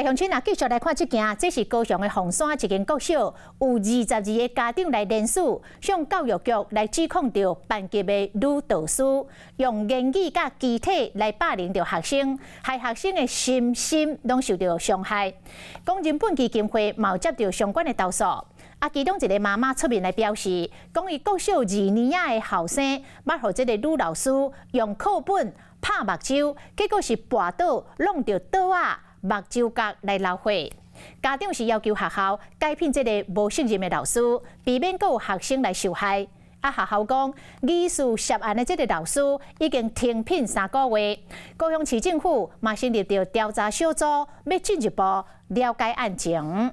来，乡亲啊，继续来看这件，这是高雄的凤山一间国小，有22个家长来联署，向教育局来指控到班级的女导师用言语甲肢体来霸凌着学生，害学生的心拢受到伤害。讲人本基金会嘛有接到相关的投诉。其中一个妈妈出面来表示，讲伊国小2年仔的后生，捌互这个女老师用课本拍目睭，结果是绊倒，弄到刀啊、目睭角来流血。家长是要求学校改聘这个无胜任的老师，避免有学生来受害。学校讲，疑似涉案的这个老师已经停聘3个月，高雄市政府嘛成立着调查小组，要进一步了解案情。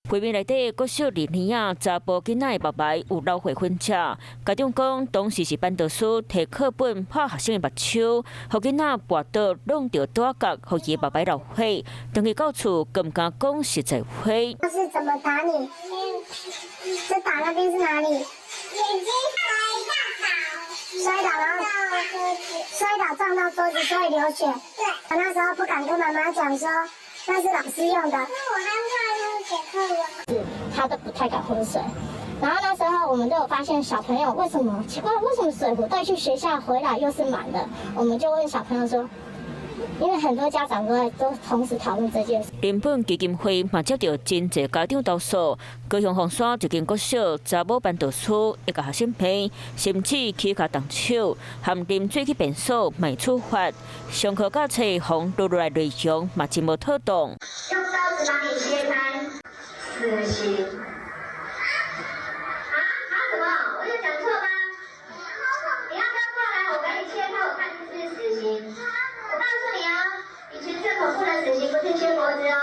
会面内底，国小2年仔查甫囡仔的爸爸有流血分车。家长讲，当时是班导师摕课本拍学生的目睭，互囡仔绊倒，弄到刀角，互伊的爸爸流血。等去到厝，更唔敢讲实在话。他是怎么打你？这打那边是哪里？眼睛摔倒，然后摔倒撞到桌子，所以流血。对，我那时候不敢跟妈妈讲说那是老师用的，那我害怕他写课文。他都不太敢喝水。然后那时候我们都有发现小朋友为什么奇怪，为什么水壶带去学校回来又是满的？我们就问小朋友说。因为很多家长都同时讨论这件事。人本基金会嘛接到真侪家长投诉，高雄凤山一间国小查某班导师一个学生皮，甚至起脚动手，含啉水去便所卖处罚，上课教册红落来内容嘛真无妥当。用刀子把你切开，死刑。什么？我有讲错吗？你要不要过来？我给你切开，我看是不是死刑。我告诉你啊，以前最恐怖的死刑不是切脖子哦，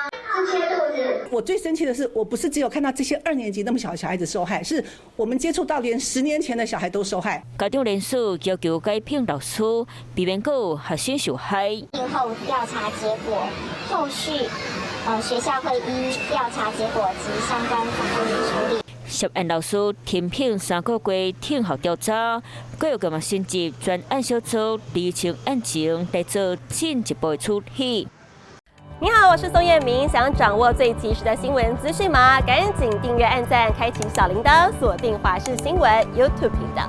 是切肚子。我最生气的是，我不是只有看到这些2年级那么小的小孩子受害，是我们接触到连10年前的小孩都受害。家长联署要求改聘老师，避免有学生受害。今后调查结果，后续学校会依调查结果及相关法律处理。涉案老师停聘3个月，听候调查。教育局嘛升级专案小组，厘清案情，来做进一步的处理。你好，我是宋彦明。想掌握最及时的新闻资讯吗？赶紧订阅、按赞、开启小铃铛，锁定华视新闻 YouTube 频道。